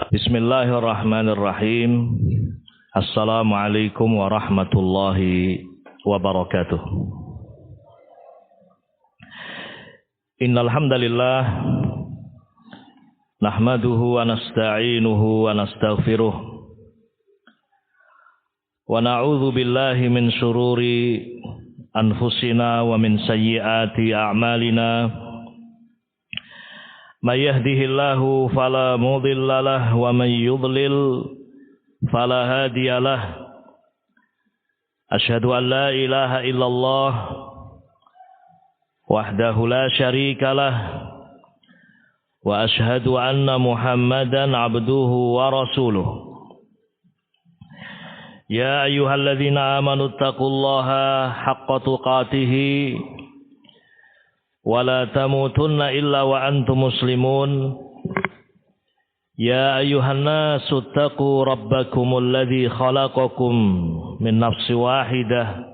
Bismillahirrahmanirrahim. Assalamualaikum warahmatullahi wabarakatuh. Innal hamdalillah nahmaduhu wa nasta'inuhu wa nastaghfiruh wa na'udzu billahi min shururi anfusina wa min sayyiati a'malina. May yahdihillahu fala mudilla lahu wa may yudlil fala hadiya lahu. Asyhadu an la ilaha illallah wahdahu la syarika lahu wa asyhadu anna Muhammadan abduhu wa rasuluh. Ya ayyuhalladzina amanu taqullaha haqqa tuqatih wa la tamutunna illa wa antum muslimun. Ya ayyuhan nasu taqu rabbakumul ladzi khalaqakum min nafsin wahidah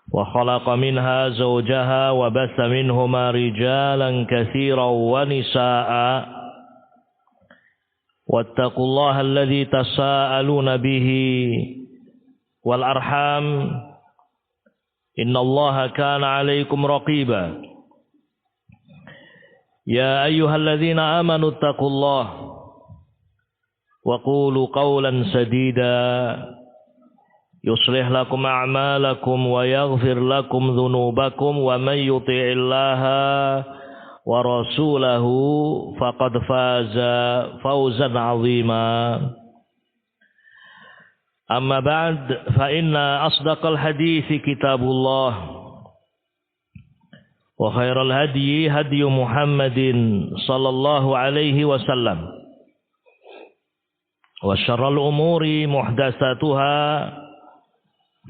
wa khalaqa minha zawjaha wa bassa minhuma rijalan katsiran wa nisaa'a wattaqullaha alladzi tasaaluna bihi wal arham innallaha kana 'alaikum raqiba. Ya ayyuhalladzina amanu taqullaha wa qulu qawlan sadida yuslih lakum a'malakum wa yaghfir lakum dhunubakum wa may yuti'illaha wa rasulahu faqad faza fawzan 'azima. Amma ba'd, fa inna asdaqal hadithi kitabullah wa khairal hadyi hadyu Muhammadin sallallahu alaihi wasallam wa syarrul umuri muhdatsatuha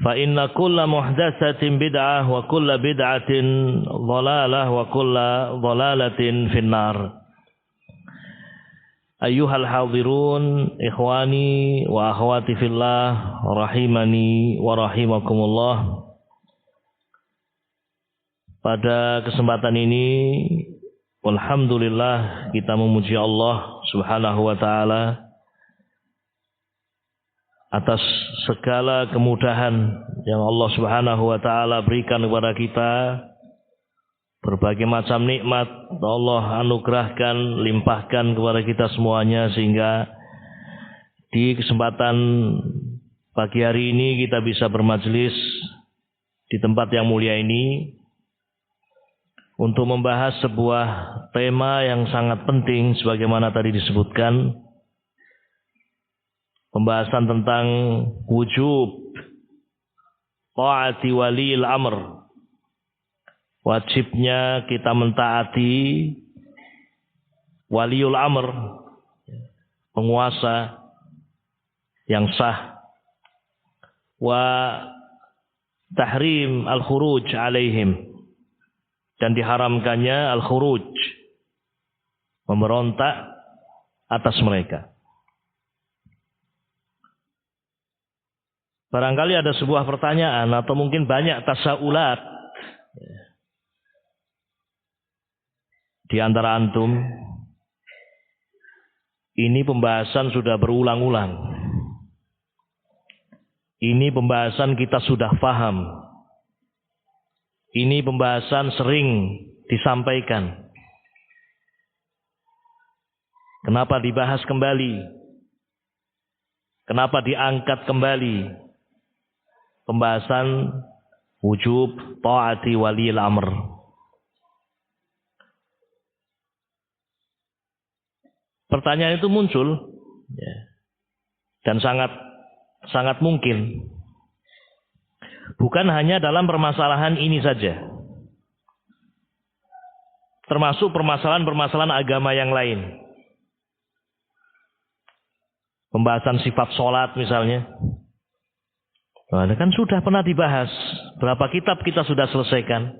fa inna kulla muhdatsatin bid'ah wa kulla bid'atin dhalalah wa kulla dhalalatin finnar. Ayyuhal hadirun, ikhwani wa akhwati fillah, rahimani wa rahimakumullah. Pada kesempatan ini, alhamdulillah kita memuji Allah Subhanahu wa taala atas segala kemudahan yang Allah Subhanahu wa taala berikan kepada kita. Berbagai macam nikmat Allah anugerahkan, limpahkan kepada kita semuanya, sehingga di kesempatan pagi hari ini kita bisa bermajelis di tempat yang mulia ini untuk membahas sebuah tema yang sangat penting sebagaimana tadi disebutkan, pembahasan tentang wujub ta'ati waliil amr. Wajibnya kita mentaati waliul amr, penguasa yang sah, wa tahrim al-khuruj alaihim, dan diharamkannya al-khuruj, memberontak atas mereka. Barangkali ada sebuah pertanyaan atau mungkin banyak tasaulat di antara antum. Ini pembahasan sudah berulang-ulang. Ini pembahasan kita sudah paham. Ini pembahasan sering disampaikan. Kenapa dibahas kembali? Kenapa diangkat kembali pembahasan wujub ta'ati waliyil amr? Pertanyaan itu muncul, dan sangat mungkin bukan hanya dalam permasalahan ini saja, termasuk permasalahan-permasalahan agama yang lain. Pembahasan sifat sholat misalnya, nah, kan sudah pernah dibahas. Berapa kitab kita sudah selesaikan,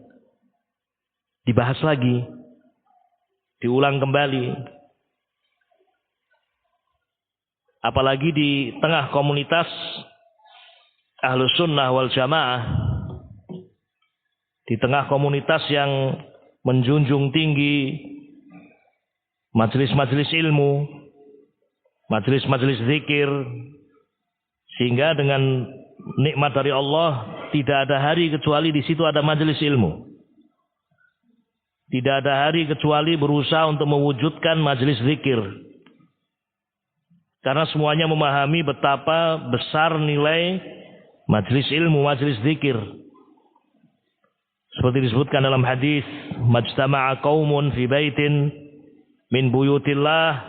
dibahas lagi, diulang kembali. Apalagi di tengah komunitas Ahlus Sunnah wal Jamaah, di tengah komunitas yang menjunjung tinggi majelis-majelis ilmu, majelis-majelis zikir, sehingga dengan nikmat dari Allah tidak ada hari kecuali di situ ada majelis ilmu. Tidak ada hari kecuali berusaha untuk mewujudkan majelis zikir. Karena semuanya memahami betapa besar nilai majelis ilmu, majelis zikir. Seperti disebutkan dalam hadis, majtama'a qaumun fi baitin min buyutillah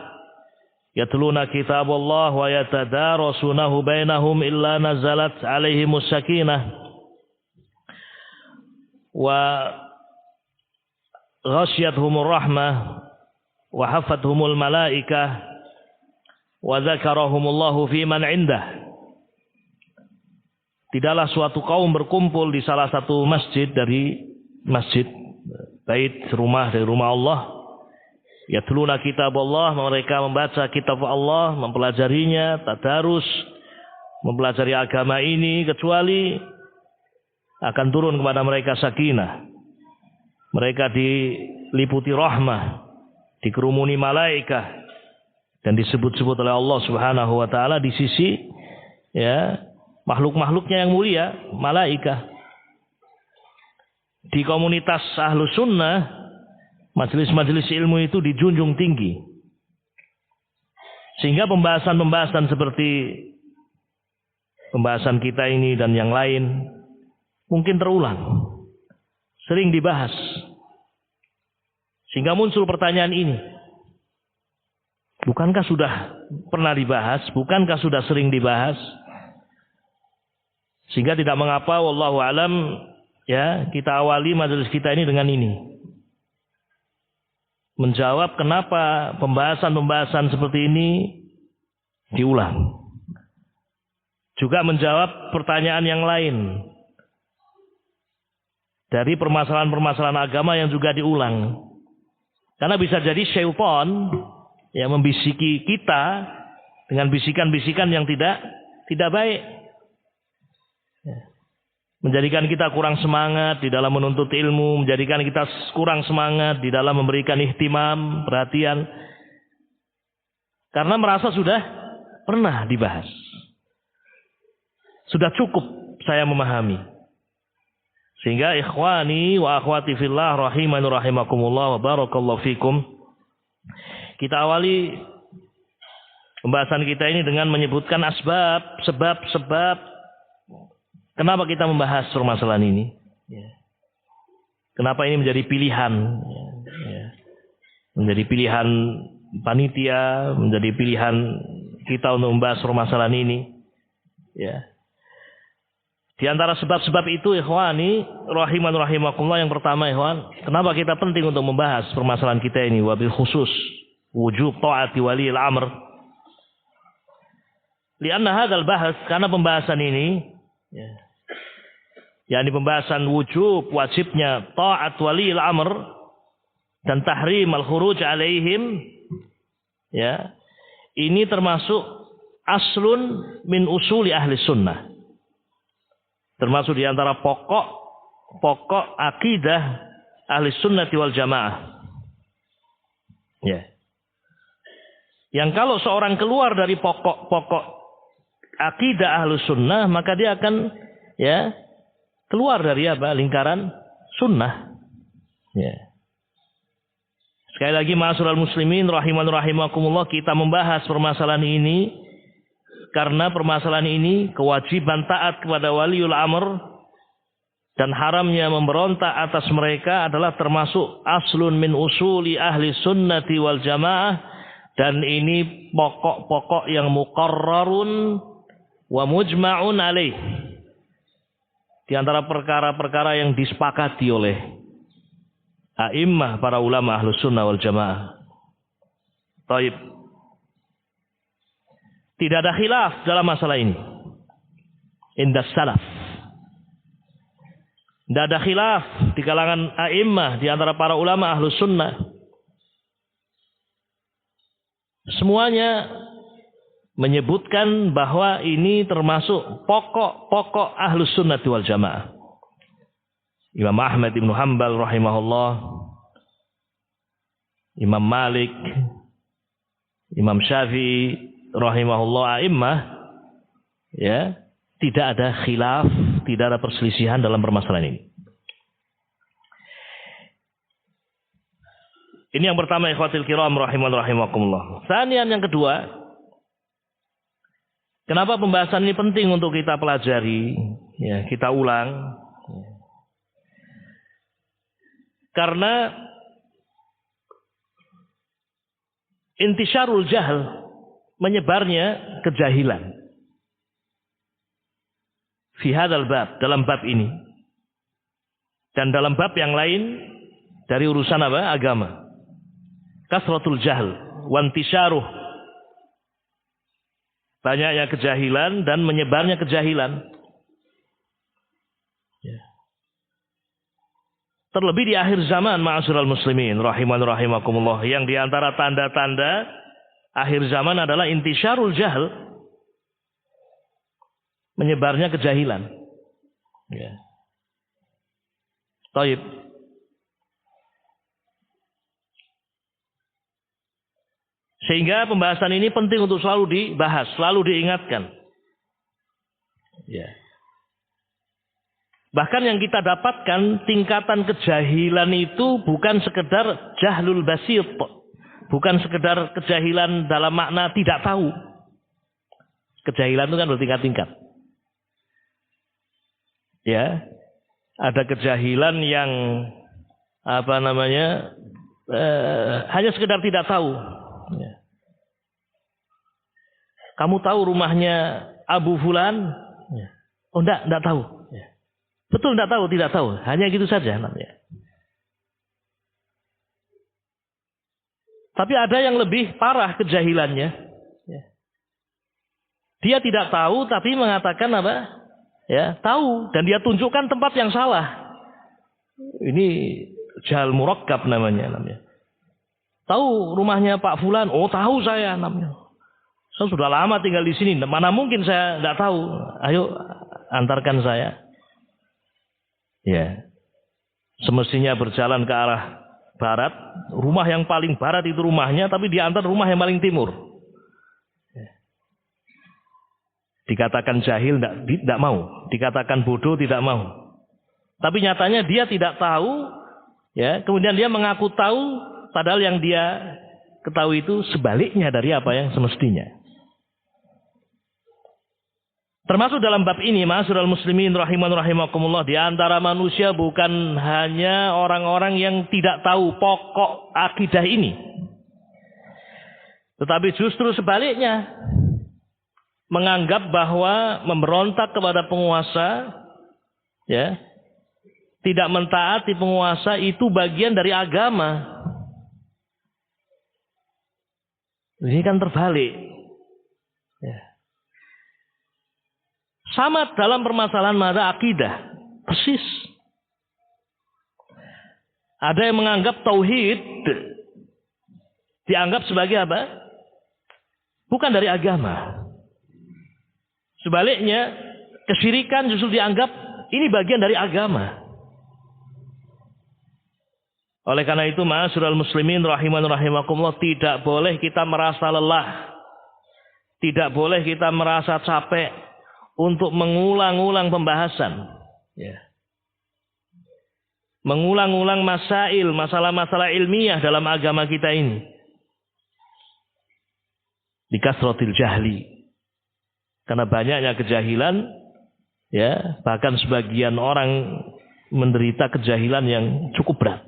yatluna kitaballah wa yatadarasunahu bainahum illa nazalat alaihimus sakinah wa ghasyiyatuhumur rahmah wa hafathumul malaikah wa dzakarahumullahu fi man indah. Tidaklah suatu kaum berkumpul di salah satu masjid dari masjid, bait, rumah dari rumah Allah. Yatluna kitab Allah, mereka membaca kitab Allah, mempelajarinya, tadarus, mempelajari agama ini, kecuali akan turun kepada mereka sakinah. Mereka diliputi rahmah, dikerumuni malaikat, dan disebut-sebut oleh Allah Subhanahu wa taala di sisi makhluk-makhluknya yang mulia, malaikat. Di komunitas Ahlus Sunnah, majelis-majelis ilmu itu dijunjung tinggi. Sehingga pembahasan-pembahasan seperti pembahasan kita ini dan yang lain mungkin terulang. Sering dibahas. Sehingga muncul pertanyaan ini. Bukankah sudah pernah dibahas? Bukankah sudah sering dibahas? Sehingga tidak mengapa, wallahu alam, kita awali majelis kita ini dengan ini. Menjawab kenapa pembahasan-pembahasan seperti ini diulang. Juga menjawab pertanyaan yang lain. Dari permasalahan-permasalahan agama yang juga diulang. Karena bisa jadi syaitan yang membisiki kita dengan bisikan-bisikan yang tidak baik. Menjadikan kita kurang semangat di dalam menuntut ilmu, menjadikan kita kurang semangat di dalam memberikan ihtimam, perhatian. Karena merasa sudah pernah dibahas. Sudah cukup saya memahami. Sehingga ikhwani wa akhwati fillah rahimani rahimakumullah wa barakallahu fikum. Kita awali pembahasan kita ini dengan menyebutkan sebab kenapa kita membahas permasalahan ini. Kenapa ini menjadi pilihan. Menjadi pilihan panitia, menjadi pilihan kita untuk membahas permasalahan ini. Di antara sebab-sebab itu, ikhwani rahiman rahimakumullah, yang pertama, ikhwan, kenapa kita penting untuk membahas permasalahan kita ini, wabil khusus wujub ta'ati waliil amr. Lianna hadzal bahas, karena pembahasan ini yakni pembahasan wujub, wajibnya ta'at waliil amr dan tahrim al-khuruj alaihim, ini termasuk aslun min usuli ahli sunnah. Termasuk di antara pokok akidah ahli sunnati wal jamaah. Yang kalau seorang keluar dari pokok akidah ahli sunnah, maka dia akan keluar dari lingkaran sunnah. Sekali lagi, ma'asyiral muslimin rahiman rahimakumullah, kita membahas permasalahan ini karena permasalahan ini kewajiban taat kepada waliul amr dan haramnya memberontak atas mereka adalah termasuk aslun min usuli ahli sunnati wal jamaah, dan ini pokok-pokok yang muqarrarun wa mujma'un alaih, di antara perkara-perkara yang disepakati oleh a'immah, para ulama ahli sunnah wal jamaah. Taib. Tidak ada khilaf dalam masalah ini. Indas salaf. Tidak ada khilaf di kalangan a'immah, di antara para ulama ahlus sunnah. Semuanya menyebutkan bahwa ini termasuk pokok-pokok ahlus sunnah wal jamaah. Imam Ahmad ibn Hanbal rahimahullah, Imam Malik, Imam Syafi'i, rahimahullah a'immah, ya, tidak ada khilaf, tidak ada perselisihan dalam permasalahan ini. Ini yang pertama, ikhwatil kiram rahimakumullah. Tsaniyan, yang kedua, kenapa pembahasan ini penting untuk kita pelajari, ya, kita ulang? Karena intisyarul jahl, menyebarnya kejahilan, fi hadzal bab, dalam bab ini dan dalam bab yang lain dari urusan apa? Agama. Kasratul jahl wa intisyaruh, banyaknya kejahilan dan menyebarnya kejahilan. Ya. Terlebih di akhir zaman, ma'asyiral muslimin rahimakumullah, yang di antara tanda-tanda akhir zaman adalah intisyarul jahl, menyebarnya kejahilan. Ya. Taib. Sehingga pembahasan ini penting untuk selalu dibahas, selalu diingatkan. Ya. Bahkan yang kita dapatkan tingkatan kejahilan itu bukan sekedar jahlul basit, bukan sekedar kejahilan dalam makna tidak tahu. Kejahilan itu kan bertingkat-tingkat. Ya, ada kejahilan yang hanya sekedar tidak tahu. Ya. Kamu tahu rumahnya Abu Fulan? Ya. Oh, enggak tahu. Ya. Betul, enggak tahu, tidak tahu. Hanya gitu saja namanya. Tapi ada yang lebih parah kejahilannya. Ya. Dia tidak tahu tapi mengatakan apa? Ya, tahu, dan dia tunjukkan tempat yang salah. Ini jahal murakkab namanya. Tahu rumahnya Pak Fulan? Oh, tahu saya namanya. Saya sudah lama tinggal di sini. Mana mungkin saya tidak tahu? Ayo antarkan saya. Ya. Semestinya berjalan ke arah barat. Rumah yang paling barat itu rumahnya, tapi diantar rumah yang paling timur. Ya. Dikatakan jahil tidak mau. Dikatakan bodoh tidak mau. Tapi nyatanya dia tidak tahu. Ya. Kemudian dia mengaku tahu, padahal yang dia ketahui itu sebaliknya dari apa yang semestinya. Termasuk dalam bab ini, ma'asyiral muslimin rahimakumullah, di antara manusia bukan hanya orang-orang yang tidak tahu pokok akidah ini, tetapi justru sebaliknya, menganggap bahwa memberontak kepada penguasa, ya, tidak mentaati penguasa itu bagian dari agama. Ini kan terbalik. Ya. Sama dalam permasalahan masalah akidah. Persis. Ada yang menganggap tauhid dianggap sebagai apa? Bukan dari agama. Sebaliknya, kesyirikan justru dianggap ini bagian dari agama. Oleh karena itu, ma'asyiral muslimin rahimakumullah, tidak boleh kita merasa lelah. Tidak boleh kita merasa capek untuk mengulang-ulang pembahasan. Ya. Mengulang-ulang masalah-masalah ilmiah dalam agama kita ini. Di kasratil jahli. Karena banyaknya kejahilan, ya, bahkan sebagian orang menderita kejahilan yang cukup berat.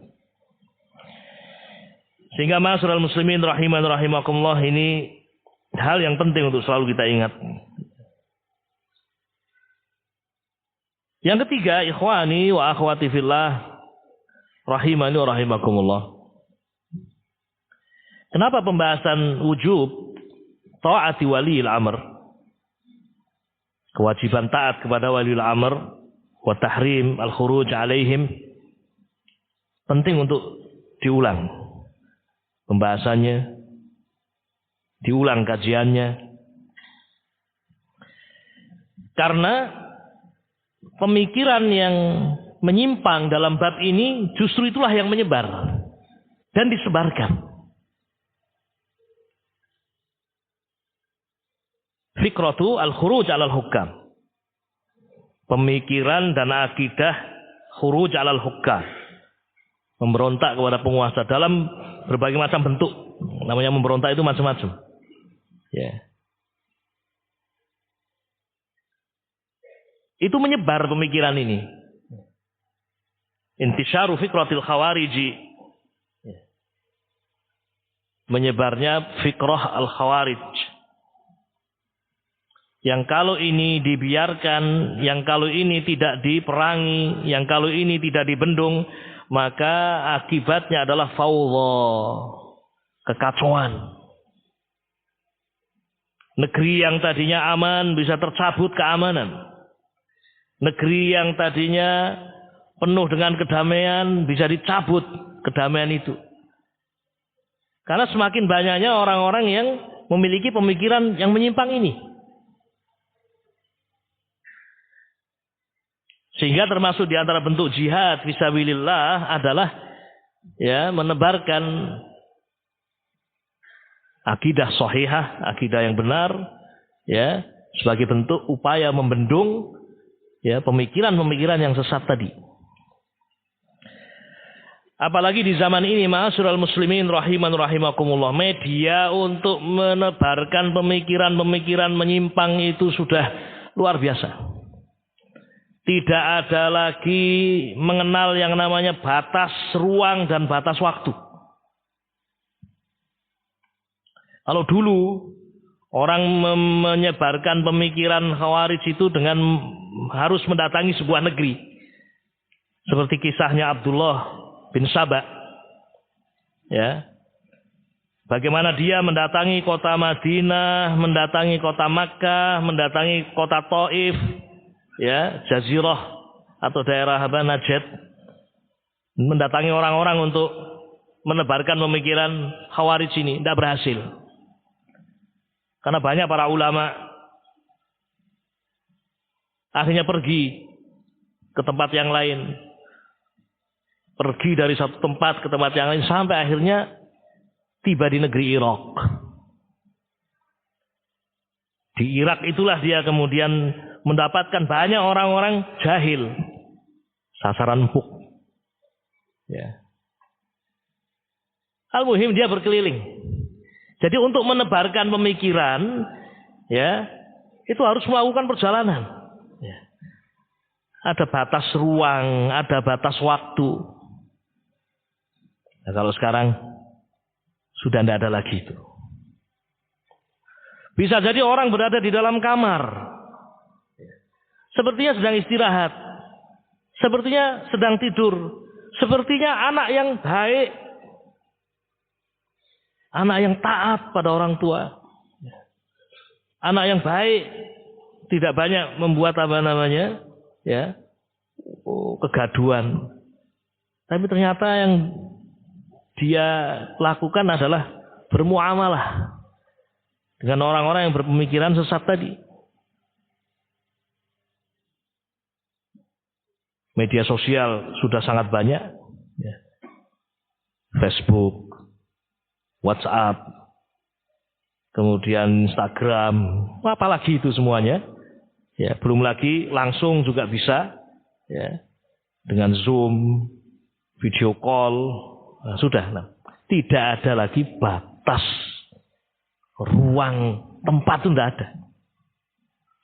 Sehingga ma'asyiral muslimin rahimakumullah, ini hal yang penting untuk selalu kita ingat. Yang ketiga, ikhwani wa akhwati fillah rahimani wa rahimakumullah. Kenapa pembahasan wujub taati waliil amr? Kewajiban taat kepada waliul amr wa tahrim al-khuruj alaihim penting untuk diulang pembahasannya, diulang kajiannya. Karena pemikiran yang menyimpang dalam bab ini justru itulah yang menyebar dan disebarkan. fikratu al-khuruj 'alal hukam. Pemikiran dan akidah khuruj 'alal hukam. Memberontak kepada penguasa dalam berbagai macam bentuk. Namanya memberontak itu macam-macam. Ya. Itu menyebar pemikiran ini. Intisyaru fikratil khawariji. Menyebarnya fikrah al-khawarij. Yang kalau ini dibiarkan, yang kalau ini tidak diperangi, yang kalau ini tidak dibendung, maka akibatnya adalah fawdha, kekacauan. Negeri yang tadinya aman bisa tercabut keamanan. Negeri yang tadinya penuh dengan kedamaian bisa dicabut kedamaian itu. Karena semakin banyaknya orang-orang yang memiliki pemikiran yang menyimpang ini. Sehingga termasuk di antara bentuk jihad fisabilillah adalah ya menebarkan akidah sahihah, akidah yang benar, ya sebagai bentuk upaya membendung ya pemikiran-pemikiran yang sesat tadi. Apalagi di zaman ini, ma'asyiral muslimin rahiman rahimakumullah, media untuk menebarkan pemikiran-pemikiran menyimpang itu sudah luar biasa. Tidak ada lagi mengenal yang namanya batas ruang dan batas waktu. Kalau dulu orang menyebarkan pemikiran khawarij itu dengan harus mendatangi sebuah negeri. Seperti kisahnya Abdullah bin Saba. Ya. Bagaimana dia mendatangi kota Madinah, mendatangi kota Makkah, mendatangi kota Taif, ya, Jazirah atau daerah Najd, mendatangi orang-orang untuk menebarkan pemikiran khawarij ini, tidak berhasil. Karena banyak para ulama akhirnya pergi ke tempat yang lain. Pergi dari satu tempat ke tempat yang lain sampai akhirnya tiba di negeri Irak. Di Irak itulah dia kemudian mendapatkan banyak orang-orang jahil, sasaran empuk. Ya. Al-muhim dia berkeliling. Jadi untuk menebarkan pemikiran, ya itu harus melakukan perjalanan. Ya. Ada batas ruang, ada batas waktu. Nah, kalau sekarang sudah tidak ada lagi itu. Bisa jadi orang berada di dalam kamar. Sepertinya sedang istirahat. Sepertinya sedang tidur. Sepertinya anak yang baik. Anak yang taat pada orang tua. Anak yang baik. Tidak banyak membuat ya, kegaduhan. Tapi ternyata yang dia lakukan adalah bermuamalah dengan orang-orang yang berpemikiran sesat tadi. Media sosial sudah sangat banyak, ya. Facebook, WhatsApp, kemudian Instagram, apalagi itu semuanya. Ya, belum lagi langsung juga bisa, ya, dengan Zoom, video call, nah, sudah. Nah, tidak ada lagi batas ruang, tempat itu tidak ada.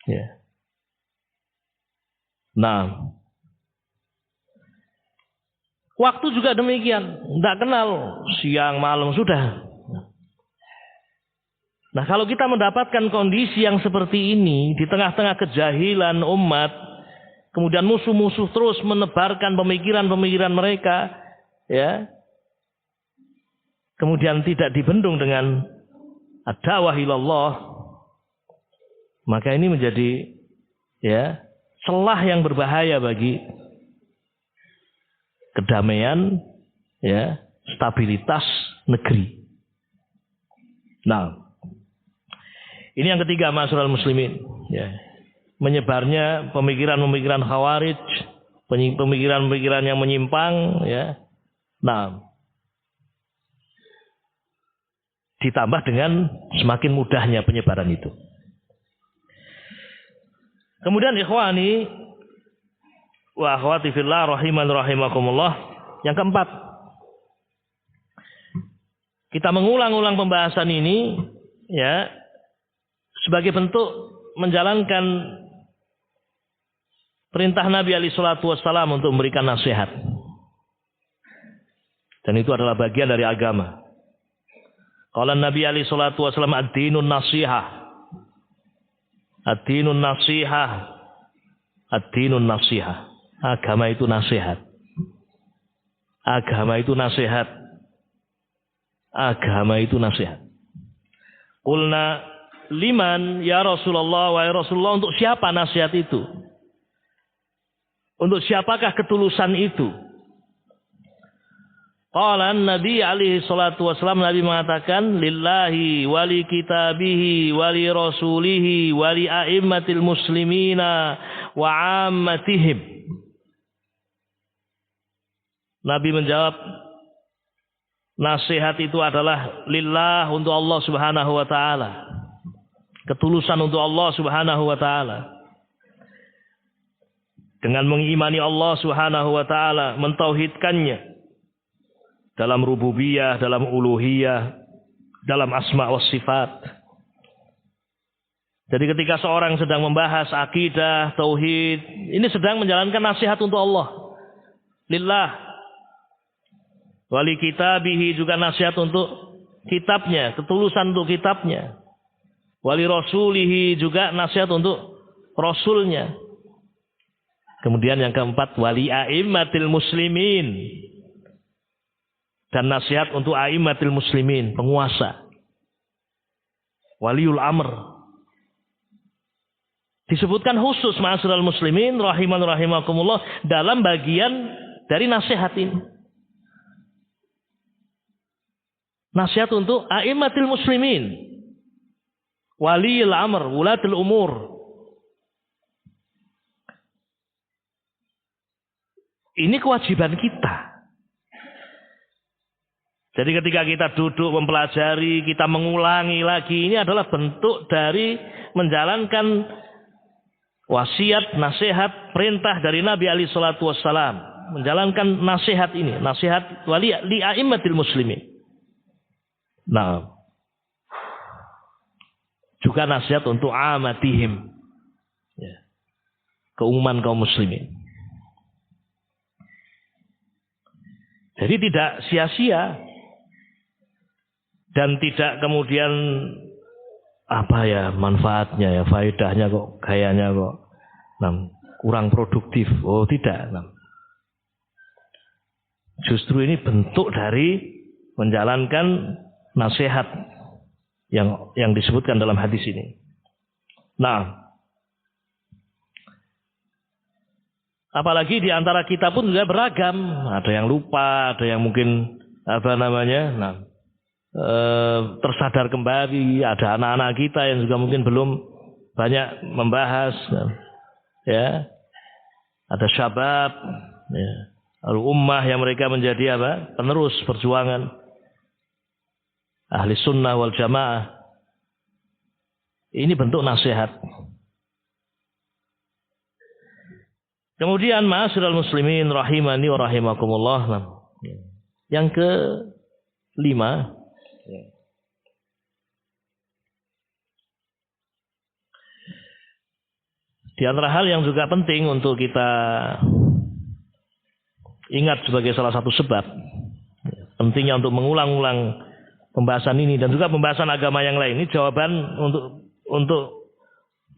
Ya. Nah, waktu juga demikian, tidak kenal siang malam sudah. Nah, kalau kita mendapatkan kondisi yang seperti ini di tengah-tengah kejahilan umat, kemudian musuh-musuh terus menebarkan pemikiran-pemikiran mereka, ya, kemudian tidak dibendung dengan ad-da'wah ilallah, maka ini menjadi ya celah yang berbahaya bagi kedamaian, ya, stabilitas negeri. Nah, ini yang ketiga, ma'asyiral muslimin, ya. Menyebarnya pemikiran-pemikiran khawarij, pemikiran-pemikiran yang menyimpang, ya. Nah, ditambah dengan semakin mudahnya penyebaran itu. Kemudian ikhwani wa akhwati fillah rahiman rahimakumullah, yang keempat, kita mengulang-ulang pembahasan ini ya sebagai bentuk menjalankan perintah Nabi alaihi salatu wassalam untuk memberikan nasihat. Dan itu adalah bagian dari agama. Qala Nabi alaihi salatu wassalam ad-dinun nasihah. Ad-dinun nasihah. Ad-dinun nasihah. Agama itu nasihat. Agama itu nasihat. Agama itu nasihat. Qulna liman ya Rasulullah, wa ya Rasulullah, untuk siapa nasihat itu? Untuk siapakah ketulusan itu? Qala Nabi alaihi salatu wasallam, Nabi mengatakan lillahi wali kitabihi wali rasulihi wali a'immatil muslimina wa ammatihim. Nabi menjawab, nasihat itu adalah lillah, untuk Allah Subhanahu wa taala. Ketulusan untuk Allah Subhanahu wa taala. Dengan mengimani Allah Subhanahu wa taala, mentauhidkannya dalam rububiyah, dalam uluhiyah, dalam asma wa sifat. Jadi ketika seorang sedang membahas akidah, tauhid, ini sedang menjalankan nasihat untuk Allah. Lillah. Wali kitabihi, juga nasihat untuk kitabnya, ketulusan untuk kitabnya. Wali rasulihi, juga nasihat untuk rasulnya. Kemudian yang keempat, wali a'immatil muslimin. Dan nasihat untuk a'immatil muslimin, penguasa. Waliul amr. Disebutkan khusus ma'asyiral muslimin rahiman rahimakumullah dalam bagian dari nasihat ini. Nasihat untuk a'immatil muslimin. Waliul amr, wulatul umur. Ini kewajiban kita. Jadi ketika kita duduk mempelajari, kita mengulangi lagi, ini adalah bentuk dari menjalankan wasiat, nasihat, perintah dari Nabi alaihi salatu wassalam. Menjalankan nasihat ini, nasihat wali li a'immatil muslimin. Nah, juga nasihat untuk amatihim, ya, keumuman kaum muslimin. Jadi tidak sia-sia. Dan tidak kemudian apa ya manfaatnya ya, faedahnya kok kayaknya kok kurang produktif. Oh tidak. Justru ini bentuk dari menjalankan nasihat yang disebutkan dalam hadis ini. Nah, apalagi di antara kita pun juga beragam. Ada yang lupa, ada yang mungkin tersadar kembali, ada anak-anak kita yang juga mungkin belum banyak membahas, ya, ada syabab, ya, al-ummah yang mereka menjadi penerus perjuangan ahli sunnah wal jamaah. Ini bentuk nasihat. Kemudian ma'asyiral muslimin rahimani wa rahimakumullah, yang kelima, di antara hal yang juga penting untuk kita ingat sebagai salah satu sebab pentingnya untuk mengulang-ulang pembahasan ini dan juga pembahasan agama yang lain, ini jawaban untuk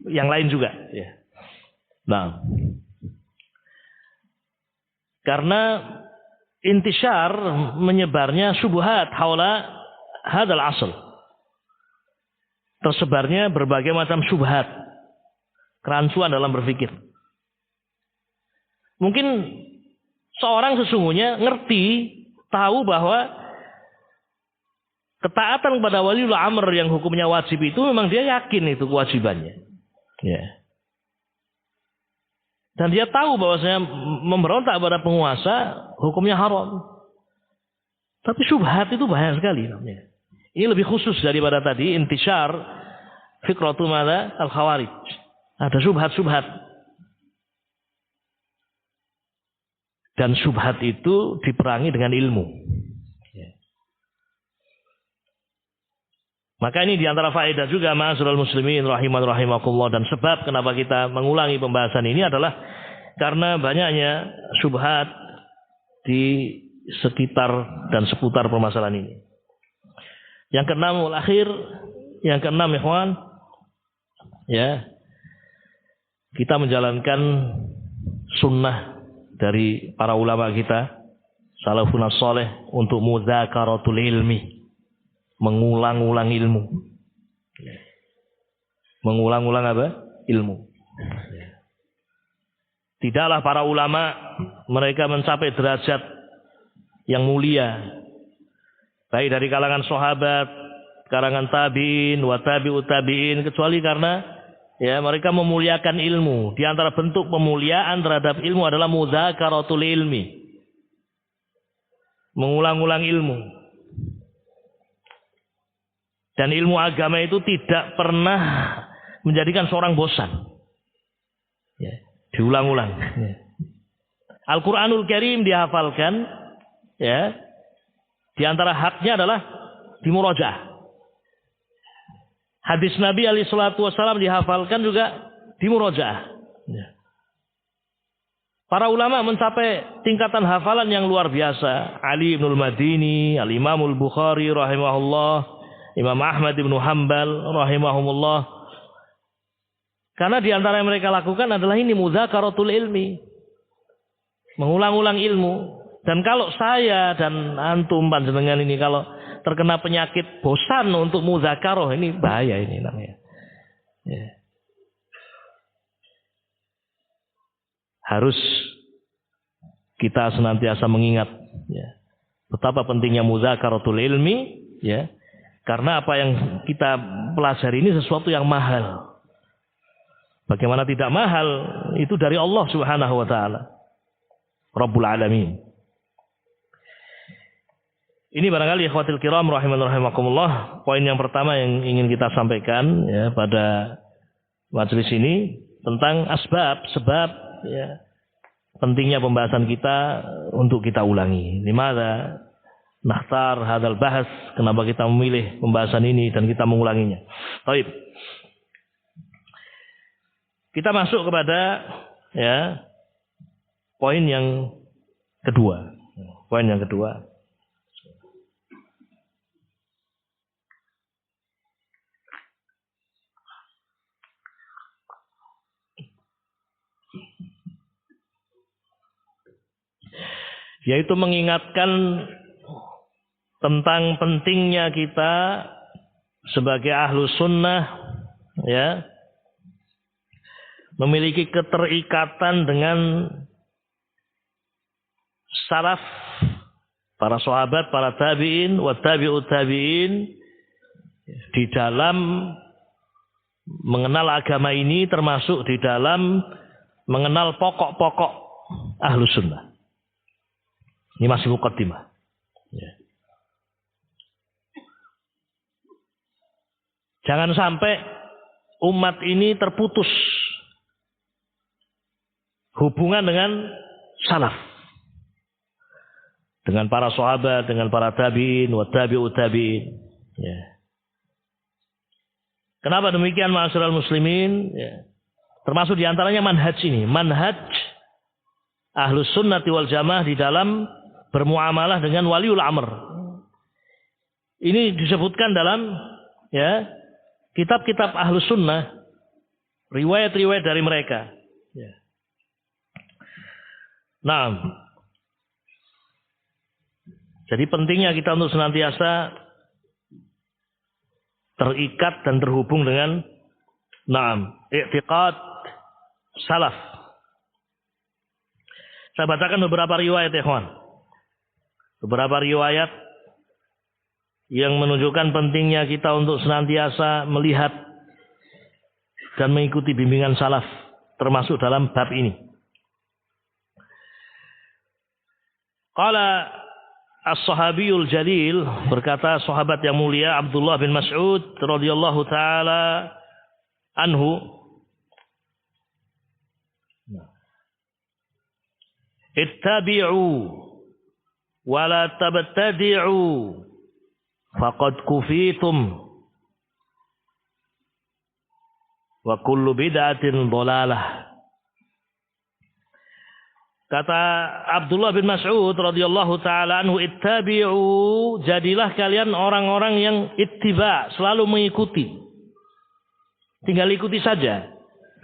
yang lain juga, ya. Nah, karena intisyar, menyebarnya syubhat haula hadal asal, tersebarnya berbagai macam syubhat, kerancuan dalam berpikir. Mungkin seorang sesungguhnya ngerti, tahu bahwa ketaatan kepada waliul amr yang hukumnya wajib itu memang dia yakin itu kewajibannya, ya. Dan dia tahu bahwasanya memberontak pada penguasa hukumnya haram. Tapi syubhat itu banyak sekali namanya. Ini lebih khusus daripada tadi intisyar fikratu madza al-khawarij. Ada syubhat-syubhat. Dan syubhat itu diperangi dengan ilmu. Maka ini diantara faedah juga ma'asyiral muslimin rahimakumullah, dan sebab kenapa kita mengulangi pembahasan ini adalah karena banyaknya syubhat di sekitar dan seputar permasalahan ini. Yang keenam ikhwan, ya, kita menjalankan sunnah dari para ulama kita salafun saleh untuk mudzakaratul ilmi, mengulang-ulang ilmu. Mengulang-ulang apa? Ilmu. Tidaklah para ulama mereka mencapai derajat yang mulia, baik dari kalangan sahabat, kalangan tabi'in, wa tabi'ut tabi'in, kecuali karena ya mereka memuliakan ilmu. Di antara bentuk pemuliaan terhadap ilmu adalah mudzakaratul ilmi, mengulang-ulang ilmu. Dan ilmu agama itu tidak pernah menjadikan seorang bosan. Ya, diulang-ulang. Ya. Al-Quranul Karim dihafalkan, ya. Di antara haknya adalah dimurojaah. Hadis Nabi alaihi salatu wasallam dihafalkan juga dimurojaah. Ya. Para ulama mencapai tingkatan hafalan yang luar biasa. Ali ibnul Madini, Al-Imamul Bukhari rahimahullah, Imam Ahmad ibn Hanbal rahimahumullah. Karena di antara yang mereka lakukan adalah ini mudzakaratul ilmi, mengulang-ulang ilmu. Dan kalau saya dan antum panjenengan ini kalau terkena penyakit bosan untuk mudzakarah, ini bahaya ini namanya. Ya. Harus kita senantiasa mengingat, ya, betapa pentingnya mudzakaratul ilmi, ya. Karena apa yang kita pelajari ini sesuatu yang mahal. Bagaimana tidak mahal? Itu dari Allah Subhanahu wa taala, Rabbul Alamin. Ini barangkali ikhwatil kiram rahimakumullah, poin yang pertama yang ingin kita sampaikan, ya, pada majelis ini tentang sebab ya, pentingnya pembahasan kita untuk kita ulangi. Limadza nakhtar hadzal bahas, kenapa kita memilih pembahasan ini dan kita mengulanginya. Baik. Kita masuk kepada, ya, poin yang kedua. Poin yang kedua. Yaitu mengingatkan tentang pentingnya kita sebagai ahlu sunnah, ya, memiliki keterikatan dengan salaf, para sahabat, para tabi'in, wa tabi'ut tabi'in, di dalam mengenal agama ini, termasuk di dalam mengenal pokok-pokok ahlu sunnah. Ini masih muqaddimah. Ya. Jangan sampai umat ini terputus hubungan dengan salaf, dengan para sahabat, dengan para tabi'in, wa tabi'ut tabi'in. Ya. Kenapa demikian ma'asyiral muslimin? Ya. Termasuk diantaranya manhaj ini, manhaj ahlus sunnati wal jamaah di dalam bermuamalah dengan waliul amr. Ini disebutkan dalam, ya, kitab-kitab ahlus sunnah, riwayat-riwayat dari mereka. Ya. Nah, jadi pentingnya kita untuk senantiasa terikat dan terhubung dengan i'tiqad salaf. Saya bacakan beberapa riwayat, ya kawan. Beberapa riwayat yang menunjukkan pentingnya kita untuk senantiasa melihat dan mengikuti bimbingan salaf, termasuk dalam bab ini. Qala as-sahabiyul jalil, berkata sahabat yang mulia Abdullah bin Mas'ud radhiyallahu taala anhu, ittabi'u wa la tabtadi'u faqad kufitum wa kullu bid'atin dhalalah. Kata Abdullah bin Mas'ud radhiyallahu taala anhu, ittabi'u, jadilah kalian orang-orang yang ittiba, selalu mengikuti. Tinggal ikuti saja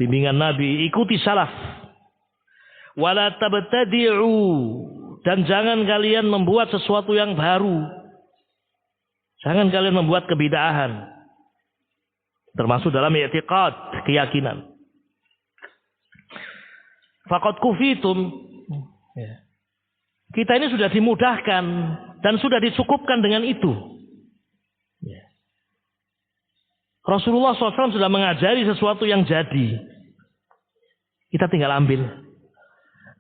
bimbingan Nabi, ikuti salaf. Wala tabtadi'u, dan jangan kalian membuat sesuatu yang baru. Jangan kalian membuat kebid'ahan. Termasuk dalam i'tiqad, keyakinan. Faqad kufitum. Kita ini sudah dimudahkan dan sudah dicukupkan dengan itu. Rasulullah SAW sudah mengajari sesuatu yang jadi. Kita tinggal ambil.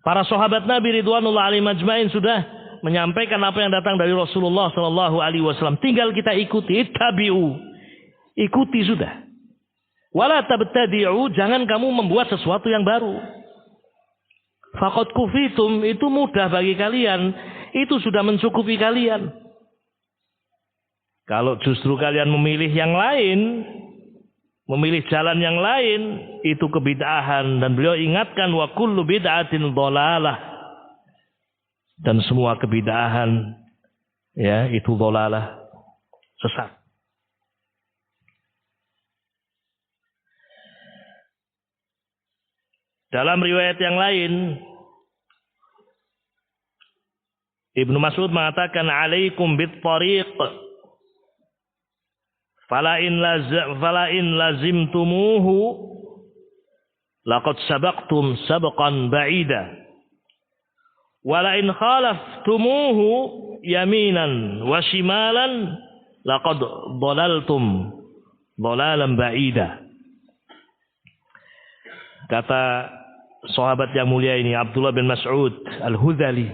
Para sahabat Nabi ridwanullah alaihim ajmain sudah menyampaikan apa yang datang dari Rasulullah SAW. Tinggal kita ikuti. Ittabi'u. Ikuti sudah. Wala tabtadi'u, jangan kamu membuat sesuatu yang baru. Faqad kufitum, itu mudah bagi kalian. Itu sudah mencukupi kalian. Kalau justru kalian memilih yang lain, memilih jalan yang lain, itu kebid'ahan. Dan beliau ingatkan, wa kullu bid'atin dhalalah. Dan semua kebid'ahan, ya, itu dhalalah, sesat. Dalam riwayat yang lain, Ibnu Mas'ud mengatakan, alaikum bit-tariq fala in lazimtumuhu laqad sabaqtum sabqan ba'ida wala in khalaftumuhu yaminan wa shimalan laqad dhalaltum dhalalan ba'ida. Kata sahabat yang mulia ini, Abdullah bin Mas'ud Al-Hudhali,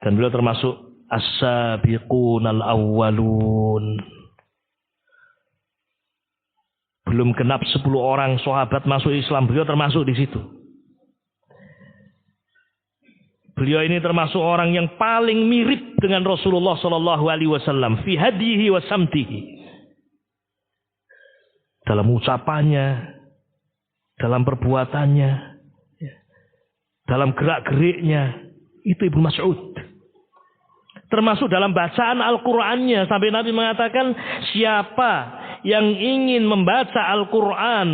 dan beliau termasuk as-sabiqunal awwalun. Belum genap 10 orang sahabat masuk Islam, beliau termasuk di situ. Beliau ini termasuk orang yang paling mirip dengan Rasulullah sallallahu alaihi wasallam fi hadihi wa samtihi. Dalam ucapannya, dalam perbuatannya, dalam gerak-geriknya, itu Ibnu Mas'ud. Termasuk dalam bacaan Al-Qur'annya, sampai Nabi mengatakan, siapa yang ingin membaca Al-Qur'an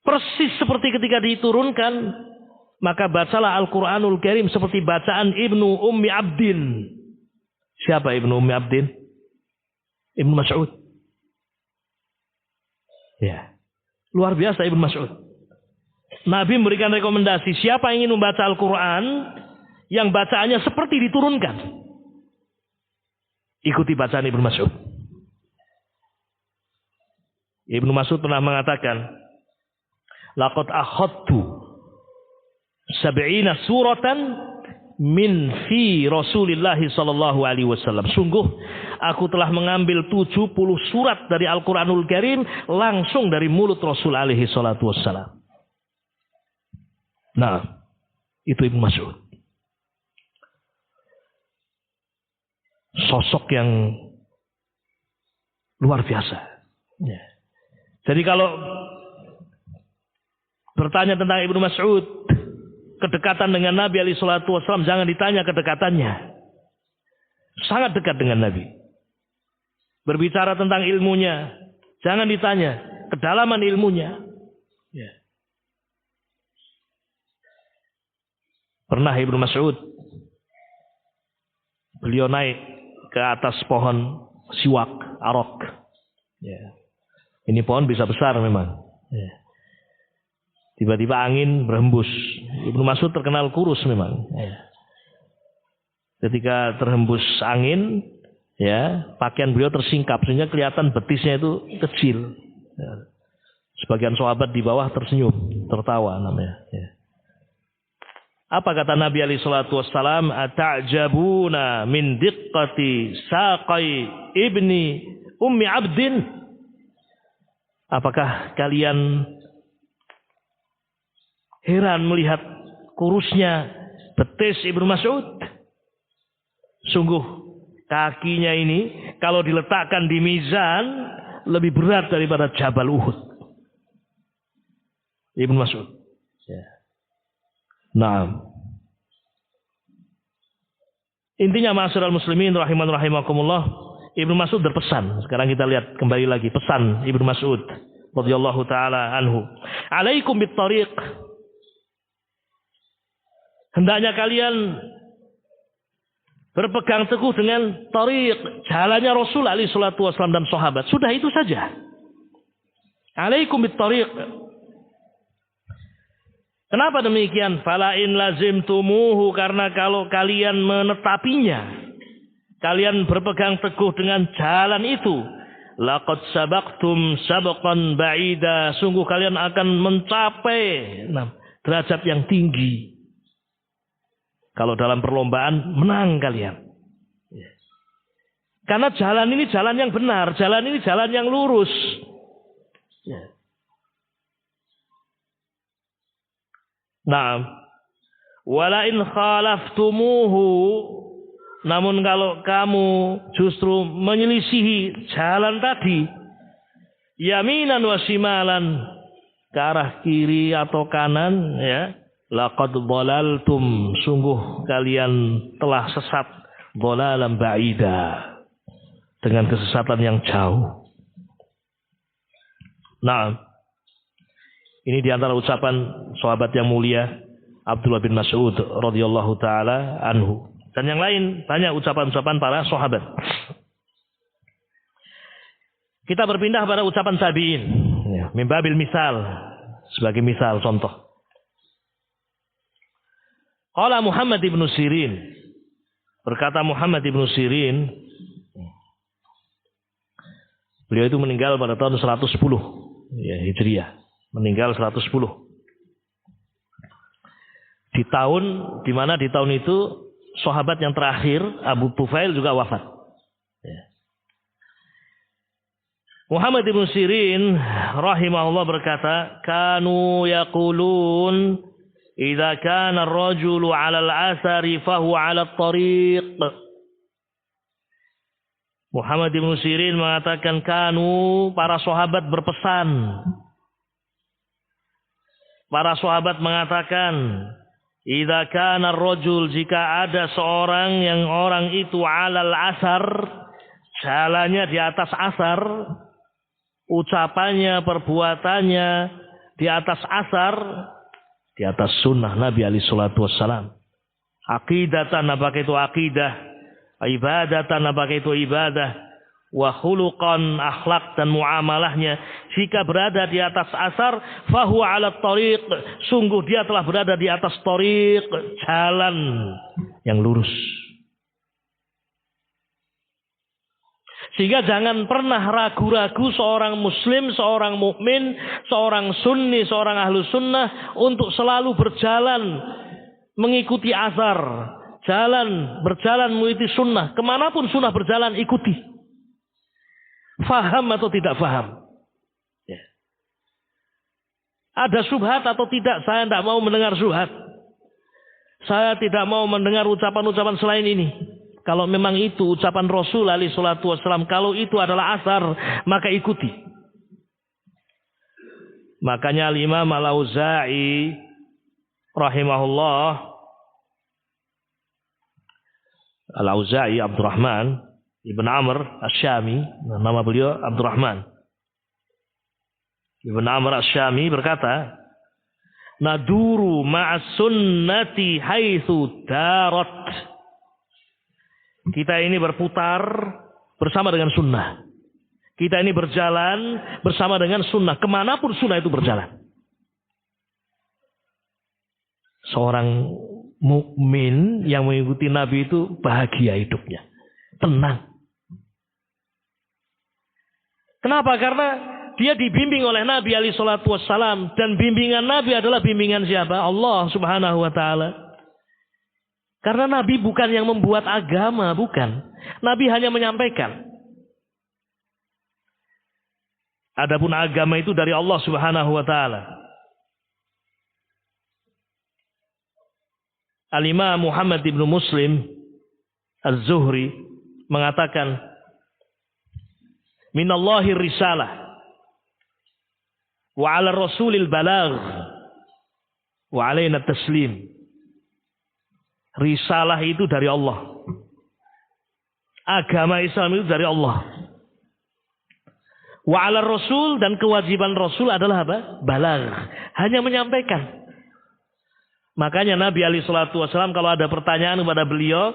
persis seperti ketika diturunkan, maka bacalah Al-Qur'anul Karim seperti bacaan Ibnu Ummi Abdin. Siapa Ibnu Ummi Abdin? Ibnu Mas'ud. Ya, luar biasa Ibnu Mas'ud. Nabi memberikan rekomendasi, siapa yang ingin membaca Al-Quran yang bacaannya seperti diturunkan, ikuti bacaan Ibnu Mas'ud. Ibnu Mas'ud pernah mengatakan, laqad akhadtu 70 suratan min fi Rasulillah sallallahu alaihi wasallam. Sungguh aku telah mengambil 70 surat dari Al-Qur'anul Karim langsung dari mulut Rasul alaihi salatu wassalam. Nah, itu Ibnu Mas'ud. Sosok yang luar biasa. Ya. Jadi kalau bertanya tentang Ibnu Mas'ud, kedekatan dengan Nabi alaihi salatu wassalam, jangan ditanya kedekatannya. Sangat dekat dengan Nabi. Berbicara tentang ilmunya, jangan ditanya kedalaman ilmunya. Ya. Pernah Ibnu Mas'ud, beliau naik ke atas pohon siwak, arok. Ya. Ini pohon bisa besar memang. Ya. Tiba-tiba angin berhembus. Ibnu Mas'ud terkenal kurus memang. Ya. Ketika terhembus angin, ya, pakaian beliau tersingkap sehingga kelihatan betisnya itu kecil. Ya. Sebagian sahabat di bawah tersenyum, tertawa namanya. Ya. Apa kata Nabi alaihi salatu wassalam? Ata'jabuna min diqqati saqai ibni ummi abdin? Apakah kalian heran melihat kurusnya betis Ibnu Mas'ud. Sungguh kakinya ini kalau diletakkan di mizan lebih berat daripada Jabal Uhud. Ibnu Mas'ud. Ya. Nah, intinya ma'asyiral muslimin rahimakumullah, Ibnu Mas'ud berpesan. Sekarang kita lihat kembali lagi pesan Ibnu Mas'ud radhiyallahu taala anhu. Alaikum bittariq. Hendaknya kalian berpegang teguh dengan tariq, jalannya Rasul alaihi salatu wasallam dan sahabat. Sudah itu saja. Alaikum bittariq. Kenapa demikian? Fala in lazimtumuhu, karena kalau kalian menetapinya, kalian berpegang teguh dengan jalan itu, laqad sabaqtum sabqan ba'ida, sungguh kalian akan mencapai derajat yang tinggi. Kalau dalam perlombaan menang kalian. Karena jalan ini jalan yang benar, jalan ini jalan yang lurus. Nah, wala in khalaftumuhu, namun kalau kamu justru menyelisihi jalan tadi, yaminan wa shimalan, ke arah kiri atau kanan, ya, laqad dhalaltum, sungguh kalian telah sesat, dhalalan ba'ida, dengan kesesatan yang jauh. Nah, ini diantara ucapan sahabat yang mulia Abdullah bin Mas'ud radhiyallahu taala anhu. Dan yang lain banyak ucapan-ucapan para sahabat. Kita berpindah pada ucapan tabi'in, ya, mimbabil misal, sebagai misal contoh. Qala Muhammad ibn Sirin, berkata Muhammad ibn Sirin, beliau itu meninggal pada tahun 110 ya, Hijriah, meninggal 110. Di tahun, di mana di tahun itu sahabat yang terakhir Abu Tufail juga wafat. Ya. Muhammad ibn Sirin rahimahullah berkata, kanu yaqulun idza kana ar-rajulu 'ala al-'asari fahuwa 'ala at-tariq. Muhammad ibn Sirin mengatakan, kanu, para sahabat berpesan. Para sahabat mengatakan, idza kana ar-rajul, jika ada seorang yang orang itu 'alal asar, jalannya di atas asar, ucapannya, perbuatannya di atas asar, di atas sunnah Nabi alaihi salatu wassalam. Aqidatan, apakah itu aqidah, ibadatan, apakah itu ibadah, wa khuluqan, akhlak dan muamalahnya, jika berada di atas asar, fahuwa 'ala tariq, sungguh dia telah berada di atas tariq, jalan yang lurus. Sehingga jangan pernah ragu-ragu seorang muslim, seorang mukmin, seorang sunni, seorang ahlu sunnah untuk selalu berjalan mengikuti asar, berjalan mengikuti sunnah. Kemanapun sunnah berjalan, ikuti. Faham atau tidak faham. Ya. Ada syubhat atau tidak, saya tidak mau mendengar syubhat. Saya tidak mau mendengar ucapan-ucapan selain ini. Kalau memang itu ucapan Rasul alaihi salatu wassalam, kalau itu adalah asar, maka ikuti. Makanya Imam Al-Auza'i rahimahullah, Al-Auza'i Abdurrahman Ibn Amr Asy-Syami, nama beliau Abdurrahman Ibn Amr Asy-Syami, berkata, naduru ma'as sunnati haitsu darat. Kita ini berputar bersama dengan sunnah. Kita ini berjalan bersama dengan sunnah, kemanapun sunnah itu berjalan. Seorang mukmin yang mengikuti Nabi itu bahagia hidupnya, tenang. Kenapa? Karena dia dibimbing oleh Nabi alaihi salatu wassalam, dan bimbingan Nabi adalah bimbingan siapa? Allah Subhanahu wa taala. Karena Nabi bukan yang membuat agama, bukan. Nabi hanya menyampaikan. Adapun agama itu dari Allah Subhanahu wa taala. Al-Imam Muhammad ibn Muslim Az-Zuhri mengatakan, minallahi risalah wa 'ala rasulil balagh wa 'alaina taslim. Risalah itu dari Allah. Agama Islam itu dari Allah. Wa 'ala rasul, dan kewajiban rasul adalah apa? Balagh, hanya menyampaikan. Makanya Nabi alaihi salatu wasallam kalau ada pertanyaan kepada beliau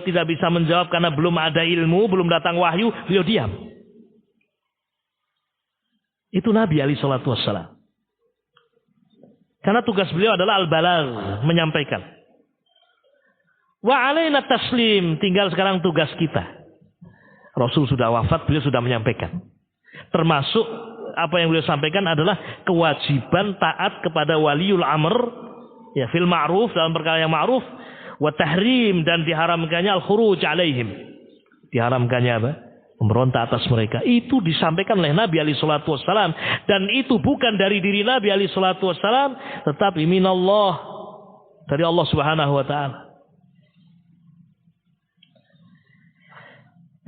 tidak bisa menjawab karena belum ada ilmu, belum datang wahyu, beliau diam. Itu Nabi alaihi salatu wasallam. Karena tugas beliau adalah al-balagh, menyampaikan. Wa 'alaina taslim, tinggal sekarang tugas kita. Rasul sudah wafat, beliau sudah menyampaikan. Termasuk apa yang beliau sampaikan adalah kewajiban taat kepada waliul amr, ya, fil ma'ruf, dalam perkara yang ma'ruf, wa tahrim, dan diharamkannya al-khuruj alaihim. Diharamkannya apa? Memberontak atas mereka. Itu disampaikan oleh Nabi alaihi salatu wassalam, dan itu bukan dari diri Nabi alaihi salatu wassalam, tetapi minallah, dari Allah Subhanahu wa taala.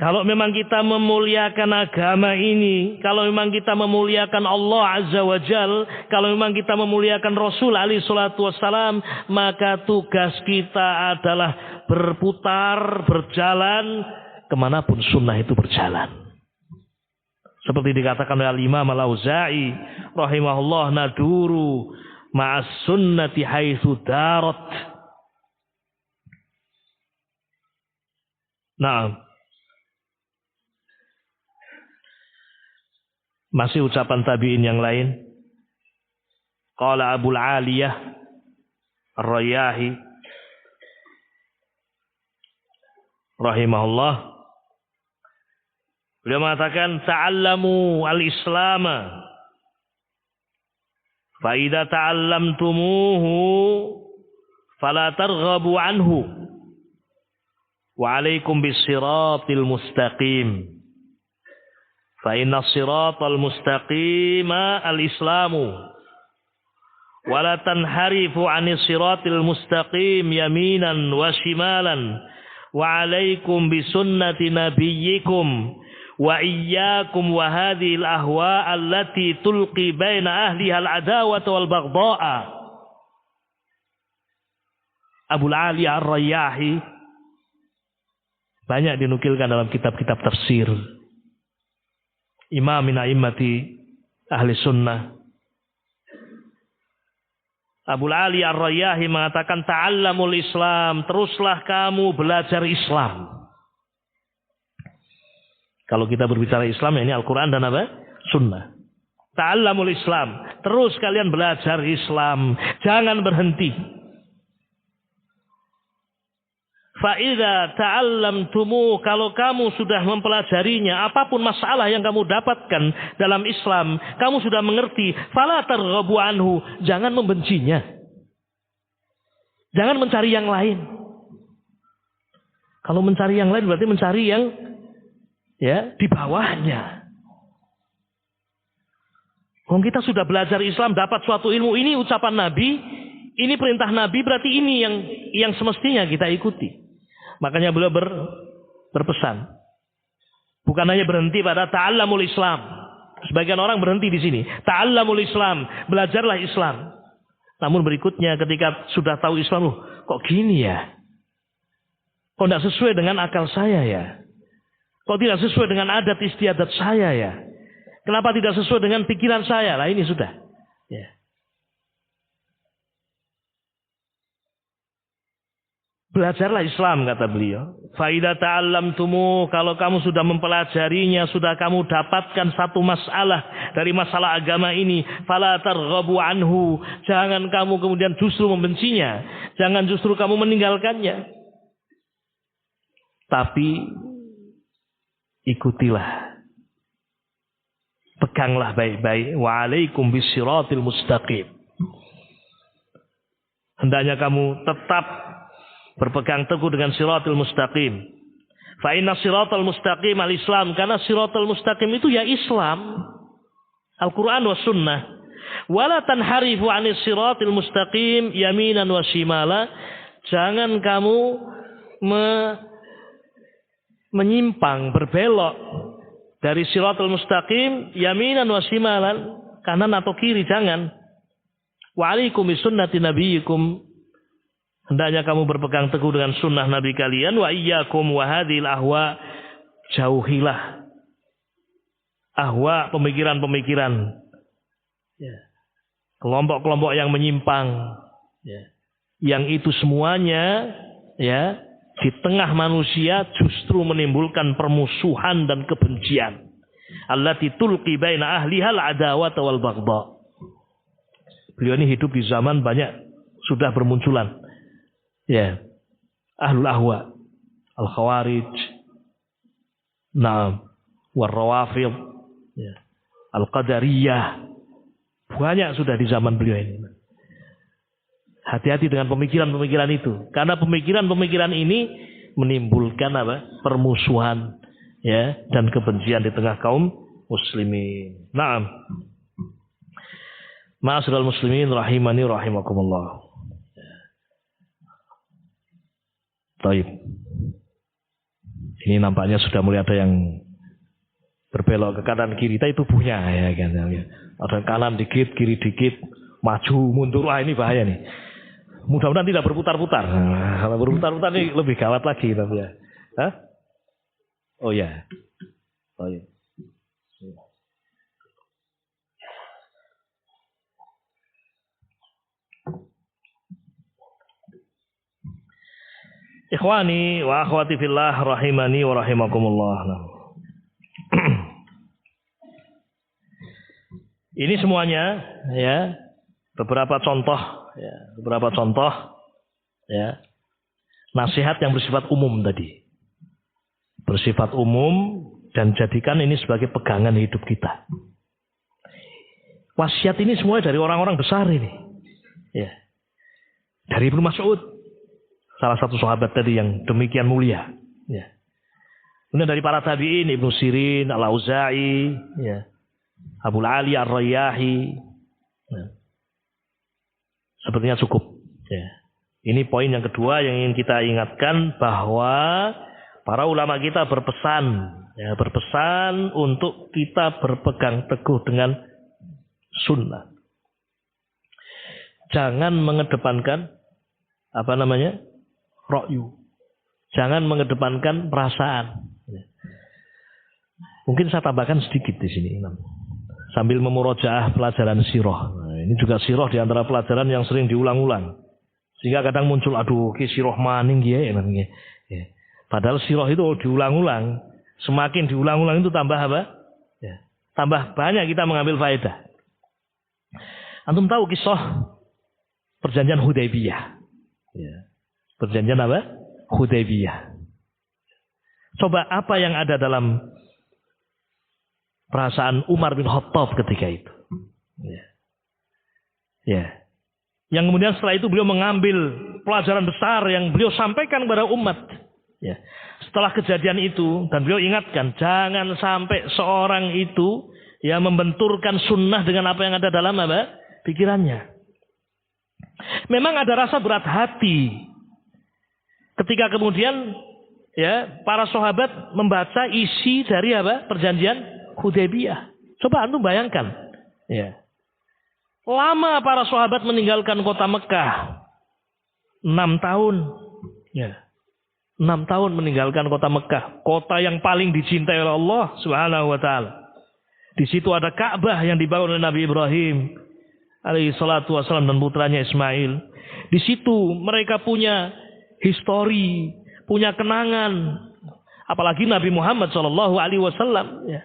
Kalau memang kita memuliakan agama ini, kalau memang kita memuliakan Allah Azza wa Jal, kalau memang kita memuliakan Rasul alaihi salatu wassalam, maka tugas kita adalah berputar, berjalan kemanapun sunnah itu berjalan. Seperti dikatakan oleh Imam Al-Auza'i rahimahullah, naduru ma'as sunnati haitsu darat. Nah, masih ucapan tabi'in yang lain. Qala Abul Aliyah Ar-Rayyahi rahimahullah, beliau mengatakan, ta'allamu al-islama fa idza ta'allamtumuhu fala targhabu anhu wa 'alaikum bis-siratil mustaqim. Fa inna siratal mustaqima al-islamu wa la tanharifu 'anis siratil mustaqim yaminan wa shimalan wa 'alaikum bi sunnati nabiyyikum wa iyyakum wa hadhil ahwa allati tulqi baina ahliha al-adawata wal baghdha'a. Abul Ali Ar-Rayyahi banyak dinukilkan dalam kitab-kitab tafsir. Imam min a'immati ahli sunnah. Abul Ali Ar-Rayyahi mengatakan, ta'allamul Islam, teruslah kamu belajar Islam. Kalau kita berbicara Islam, ini Al-Quran dan apa? Sunnah. Ta'allamul Islam, terus kalian belajar Islam, jangan berhenti. Fa'idha ta'allamtumu, kalau kamu sudah mempelajarinya, apapun masalah yang kamu dapatkan dalam Islam, kamu sudah mengerti, fala targhabu anhu, jangan membencinya. Jangan mencari yang lain. Kalau mencari yang lain berarti mencari yang di bawahnya. Kalau kita sudah belajar Islam, dapat suatu ilmu, ini ucapan Nabi, ini perintah Nabi, berarti ini yang semestinya kita ikuti. Makanya beliau berpesan, bukan hanya berhenti pada ta'allamul Islam. Sebagian orang berhenti di sini, ta'allamul Islam, belajarlah Islam. Namun berikutnya ketika sudah tahu Islam, kok gini ya? Kok tidak sesuai dengan akal saya ya? Kok tidak sesuai dengan adat istiadat saya ya? Kenapa tidak sesuai dengan pikiran saya? Lah ini sudah. Ya. Belajarlah Islam, kata beliau. Faidah ta'allamtumu, kalau kamu sudah mempelajarinya, sudah kamu dapatkan satu masalah dari masalah agama ini, fala targhabu anhu, jangan kamu kemudian justru membencinya, jangan justru kamu meninggalkannya. Tapi ikutilah, peganglah baik-baik. Wa alaikum bisiratil mustaqim. Hendaknya kamu tetap berpegang teguh dengan siratul mustaqim. Fa inna siratal mustaqim al-Islam, karena siratul mustaqim itu ya Islam, Al-Quran wa sunnah. Wala tanharifu anis siratil mustaqim yaminan wa shimala, Jangan kamu menyimpang, berbelok dari siratal mustaqim yaminan wa shimalan, kanan atau kiri, jangan. Wa alaikum bisunnati nabiyyikum, hendaknya kamu berpegang teguh dengan sunnah nabi kalian. Wa iyyakum wa hadhil ahwa, jauhilah ahwa, pemikiran-pemikiran, ya, kelompok-kelompok yang menyimpang, ya, yang itu semuanya, ya, di tengah manusia justru menimbulkan permusuhan dan kebencian. Allati tulqi baina ahlihal adawata wal baghdha. Beliau ini hidup di zaman banyak sudah bermunculan, ya, ahlul ahwa, al khawarij, na'am, war rawafid, ya, al qadariyah, banyak sudah di zaman beliau ini. Hati-hati dengan pemikiran-pemikiran itu, karena pemikiran-pemikiran ini menimbulkan apa? Permusuhan, ya, dan kebencian di tengah kaum muslimin. Naam. Ma'asyiral muslimin rahimani rahimakumullah. Baik. Ini nampaknya sudah mulai ada yang berbelok ke kanan kiri, tapi tubuhnya, ya kan. Ada kanan dikit, kiri dikit, maju mundur. Wah, ini bahaya nih. Mudah-mudahan tidak berputar-putar. Nah, kalau berputar-putar ini lebih gawat lagi, tapi ya. Hah? Oh ya. Oh ya. Ikhwani wa akhwati fillah rahimani wa rahimakumullah. Ini semuanya, ya, beberapa contoh, ya, nasihat yang bersifat umum tadi, bersifat umum, dan jadikan ini sebagai pegangan hidup kita. Wasiat ini semua dari orang-orang besar ini, ya, dari Ibnu Mas'ud, salah satu sahabat tadi yang demikian mulia, ya. Kemudian dari para tabi'in, Ibnu Sirin, Al-Auza'i, ya, Abul Ali Ar-Rayyahi, ya. Sepertinya cukup, ya. Ini poin yang kedua yang ingin kita ingatkan, bahwa para ulama kita berpesan, ya, berpesan untuk kita berpegang teguh dengan sunnah. Jangan mengedepankan ra'yu. Jangan mengedepankan perasaan. Mungkin saya tambahkan sedikit di sini, sambil memurojaah pelajaran sirah. Nah, ini juga sirah di antara pelajaran yang sering diulang-ulang, sehingga kadang muncul, aduh, ki sirah maning ya. Padahal sirah itu diulang-ulang, semakin diulang-ulang itu tambah apa? Ya, tambah banyak kita mengambil faedah. Antum tahu kisah perjanjian Hudaybiyah? Ya. Perjanjian apa? Hudaybiyah. Coba apa yang ada dalam perasaan Umar bin Khattab ketika itu? Ya. Ya. Yang kemudian setelah itu beliau mengambil pelajaran besar yang beliau sampaikan kepada umat. Ya. Setelah kejadian itu, dan beliau ingatkan, jangan sampai seorang itu, ya, membenturkan sunnah dengan apa yang ada dalam apa? Pikirannya. Memang ada rasa berat hati ketika kemudian, ya, para sahabat membaca isi dari apa? Perjanjian Hudaybiyah. Coba antum bayangkan, ya. Lama para sahabat meninggalkan kota Mekah. 6 tahun. Ya. 6 tahun meninggalkan kota Mekah, kota yang paling dicintai oleh Allah Subhanahu wa taala. Di situ ada Ka'bah yang dibangun oleh Nabi Ibrahim alaihi salatu wasallam dan putranya Ismail. Di situ mereka punya histori, punya kenangan. Apalagi Nabi Muhammad sallallahu alaihi wasallam, ya.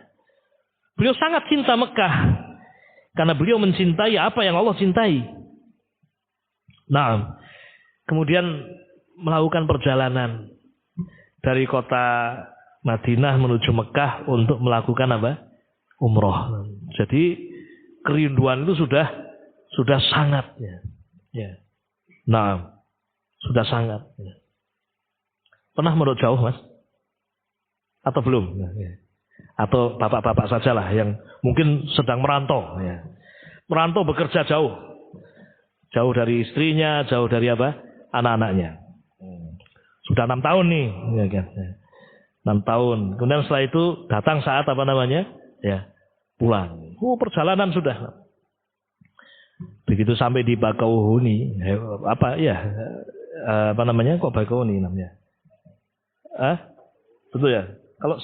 Beliau sangat cinta Mekah karena beliau mencintai apa yang Allah cintai. Nah, kemudian melakukan perjalanan dari kota Madinah menuju Mekah untuk melakukan apa? Umroh. Jadi kerinduan itu sudah sangat, ya. Ya. Nah, sudah sangat. Ya. Pernah menurut jauh, Mas? Atau belum? Ya. Atau bapak-bapak sajalah yang mungkin sedang merantau, ya. Merantau bekerja jauh. Jauh dari istrinya, jauh dari apa? Anak-anaknya. Sudah 6 tahun nih, ya kan? 6 tahun. Kemudian setelah itu datang saat apa namanya? Ya, pulang. Perjalanan sudah. Begitu sampai di Bakauheni, apa namanya? Kok Bakauheni namanya? Betul ya? Kalau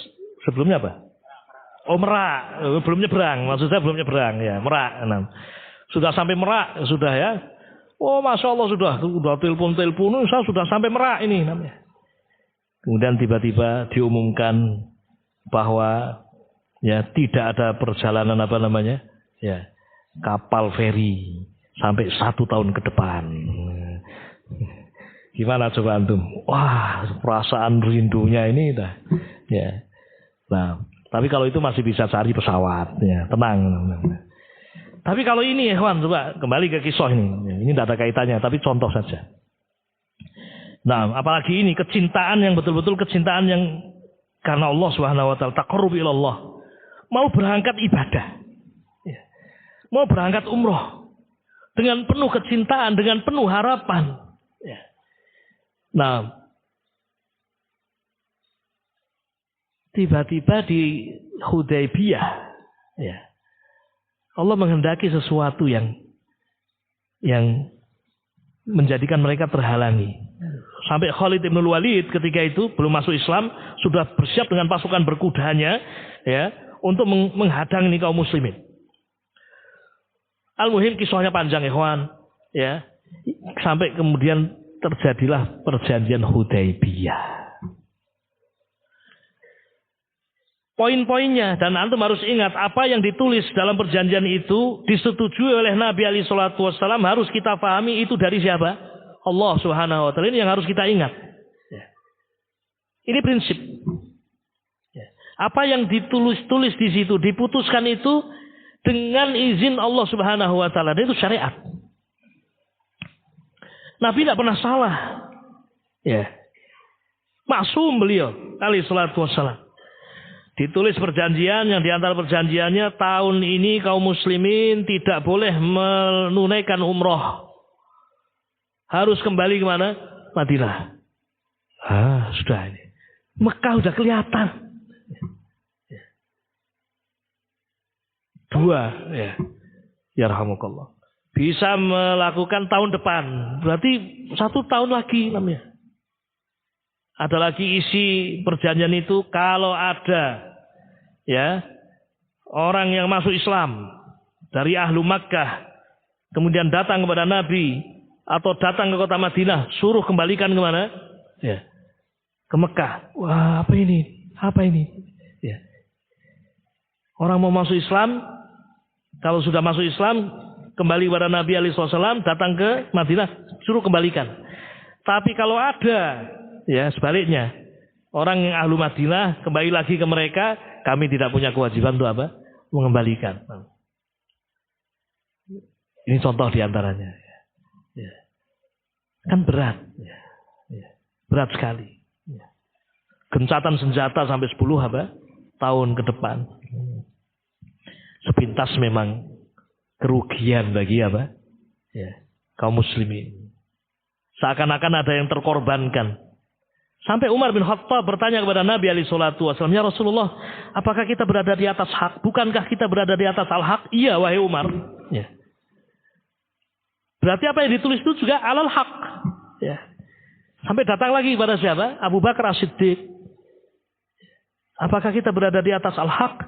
sebelumnya apa? Oh, Merak. Belum nyebrang. Maksud saya belum nyebrang ya, Merak. Sudah sampai Merak sudah ya. Oh, Masya Allah sudah telepon saya sudah sampai Merak ini namanya. Kemudian tiba-tiba diumumkan bahwa ya tidak ada perjalanan apa namanya? Ya, kapal feri sampai 1 tahun ke depan. Gimana coba antum? Wah, perasaan rindunya ini dah. Ya. Nah, tapi kalau itu masih bisa cari pesawat, ya, tenang. Tapi kalau ini ya kawan, coba kembali ke kisah ini. Ini tidak ada kaitannya, tapi contoh saja. Nah, apalagi ini kecintaan yang betul-betul kecintaan yang karena Allah Subhanahu wa taala, taqarrub ila Allah. Mau berangkat ibadah. Ya. Mau berangkat umroh dengan penuh kecintaan, dengan penuh harapan. Ya. Nah, tiba-tiba di Hudaybiyah, ya, Allah menghendaki sesuatu yang menjadikan mereka terhalangi. Sampai Khalid bin Walid ketika itu belum masuk Islam sudah bersiap dengan pasukan berkudanya, ya, untuk menghadang ini kaum muslimin. Al-Muhim kisahnya panjang ikhwan, ya, sampai kemudian terjadilah perjanjian Hudaybiyah. Poin-poinnya dan antum harus ingat apa yang ditulis dalam perjanjian itu disetujui oleh Nabi alaihi salatu wasallam, harus kita pahami itu dari siapa? Allah Subhanahu wa taala. Ini yang harus kita ingat. Ya. Ini prinsip. Ya. Apa yang ditulis di situ, diputuskan itu dengan izin Allah Subhanahu wa taala. Itu syariat. Nabi tidak pernah salah. Ya. Maksum beliau alaihi salatu wasallam. Ditulis perjanjian yang diantara perjanjiannya tahun ini kaum muslimin tidak boleh menunaikan umroh. Harus kembali kemana? Madinah. Sudah ini. Mekah sudah kelihatan. 2, ya. Yarhamukallah. Bisa melakukan tahun depan. Berarti 1 tahun lagi namanya. Ada lagi isi perjanjian itu, kalau ada ya orang yang masuk Islam dari ahlu Makkah kemudian datang kepada Nabi atau datang ke kota Madinah, suruh kembalikan kemana? Ya, ke Mekah. Wah, apa ini? Apa ini? Ya. Orang mau masuk Islam, kalau sudah masuk Islam kembali kepada Nabi alaihi wasallam, datang ke Madinah, suruh kembalikan. Tapi kalau ada ya sebaliknya, orang yang ahlu Madinah kembali lagi ke mereka, kami tidak punya kewajiban untuk apa? Mengembalikan. Ini contoh diantaranya. Ya. Kan berat. Ya. Ya. Berat sekali. Ya. Gencatan senjata sampai 10 tahun ke depan. Sepintas memang kerugian bagi ya, kaum muslimin. Seakan-akan ada yang terkorbankan. Sampai Umar bin Khattab bertanya kepada Nabi alaihi salatu wasallam, "Ya Rasulullah, apakah kita berada di atas hak? Bukankah kita berada di atas al-haq?" "Iya, wahai Umar." Ya. Berarti apa yang ditulis itu juga alal haq. Ya. Sampai datang lagi kepada siapa? Abu Bakar As-Siddiq. Apakah kita berada di atas al-haq?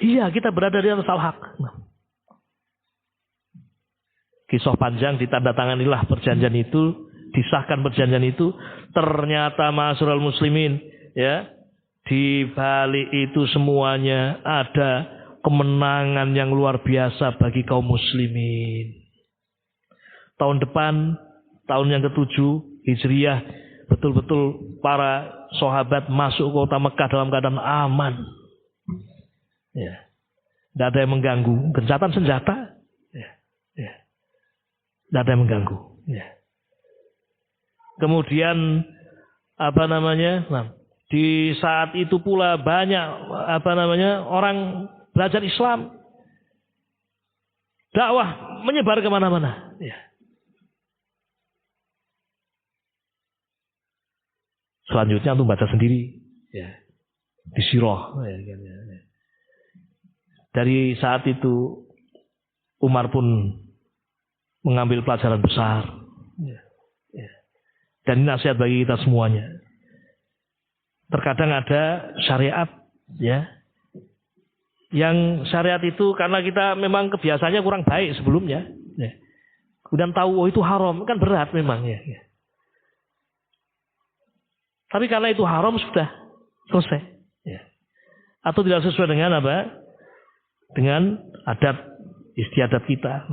Iya, kita berada di atas al-haq. Kisah panjang, ditandatanganilah perjanjian itu. Disahkan perjanjian itu, ternyata ma'asyiral muslimin, ya, di balik itu semuanya ada kemenangan yang luar biasa bagi kaum muslimin. Tahun depan, tahun yang ke-7 Hijriah, betul-betul para sahabat masuk ke kota Mekah dalam keadaan aman. Ya. Tidak ada yang mengganggu, gencatan senjata. Ya. Ya. Tidak ada yang mengganggu. Ya. Kemudian di saat itu pula banyak orang belajar Islam, dakwah menyebar kemana-mana. Ya. Selanjutnya antum baca sendiri, ya, di sirah. Ya. Dari saat itu Umar pun mengambil pelajaran besar. Ya. Dan ini nasihat bagi kita semuanya. Terkadang ada syariat, ya, yang syariat itu karena kita memang kebiasaannya kurang baik sebelumnya, ya. Kemudian tahu itu haram, kan berat memang, ya. Tapi karena itu haram sudah selesai, ya. Atau tidak sesuai dengan apa? Dengan adat istiadat kita.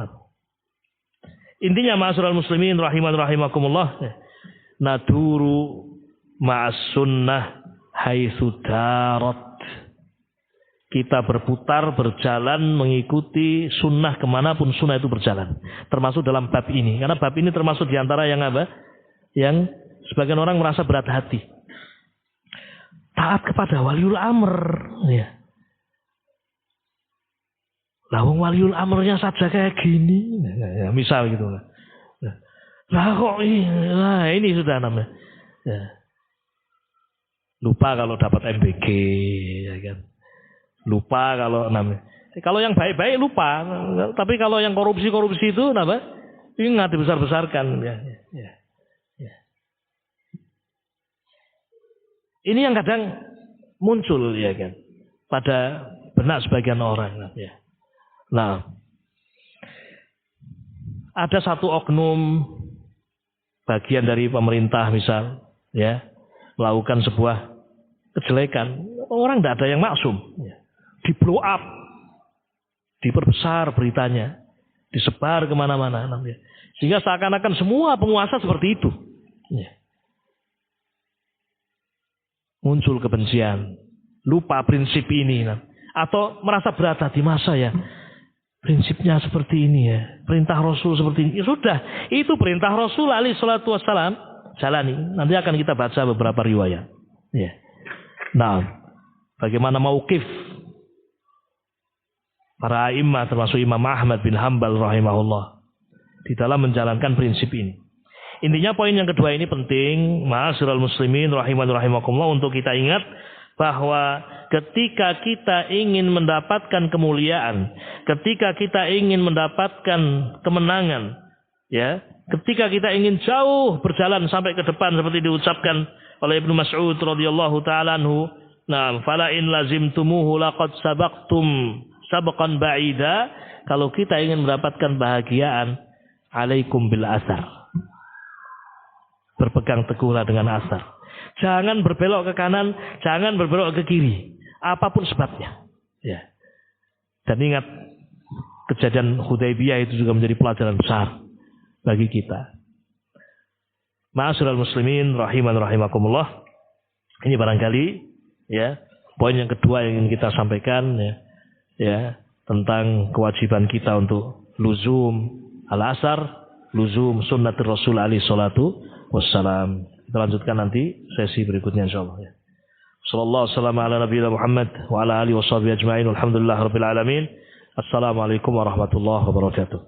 Intinya ma'asyiral muslimin rahimakumullah, ya. Naduru ma'as sunnah haitsu darat. Kita berputar, berjalan, mengikuti sunnah kemanapun sunnah itu berjalan. Termasuk dalam bab ini. Karena bab ini termasuk diantara yang apa? Yang sebagian orang merasa berat hati. Taat kepada waliul amr. Ya. Lah wong waliul amrnya saja kayak gini. Ya, misal gitu. Lah kok ini sudah namanya. Ya. Lupa kalau dapat MBG, ya kan. Lupa kalau namanya. Kalau yang baik-baik lupa, tapi kalau yang korupsi itu apa? Ingat dibesar-besarkan, ya. Ini yang kadang muncul, ya kan, pada benak sebagian orang, ya. Nah, ada satu oknum bagian dari pemerintah misal, ya, melakukan sebuah kejelekan, orang tidak ada yang maksum, ya. Di blow up, diperbesar beritanya, disebar kemana-mana, sehingga seakan-akan semua penguasa seperti itu, ya. Muncul kebencian, lupa prinsip ini, atau merasa berat hati, masa ya prinsipnya seperti ini, ya, perintah Rasul seperti ini. Ya sudah, itu perintah Rasul alaihi salatu wassalam, jalani. Nanti akan kita baca beberapa riwayat, ya. Nah, bagaimana mauqif para imam termasuk Imam Ahmad bin Hanbal rahimahullah di dalam menjalankan prinsip ini. Intinya poin yang kedua ini penting, ma'asyiral muslimin rahimakumullah, untuk kita ingat bahwa ketika kita ingin mendapatkan kemuliaan, ketika kita ingin mendapatkan kemenangan, ya, ketika kita ingin jauh berjalan sampai ke depan seperti diucapkan oleh Ibnu Mas'ud radhiyallahu taala anhu, nah, fala in lazimtumuhu laqad sabaqtum sabqan ba'ida. Kalau kita ingin mendapatkan bahagiaan, alaikum bil asar. Berpegang teguhlah dengan asar. Jangan berbelok ke kanan, jangan berbelok ke kiri, apapun sebabnya, ya. Dan ingat, kejadian Hudaybiyah itu juga menjadi pelajaran besar bagi kita. Ma'asyiral muslimin rahimakumullah. Ini barangkali, ya, poin yang kedua yang ingin kita sampaikan, ya, tentang kewajiban kita untuk luzum al-asar, luzum sunnatur Rasul alaihi salatu wassalam. Kita lanjutkan nanti sesi berikutnya insyaallah, ya. Sallallahu wasallam ala nabiyina Muhammad wa ala alihi washabihi ajma'in. Alhamdulillahirabbil alamin. Assalamualaikum warahmatullahi wabarakatuh.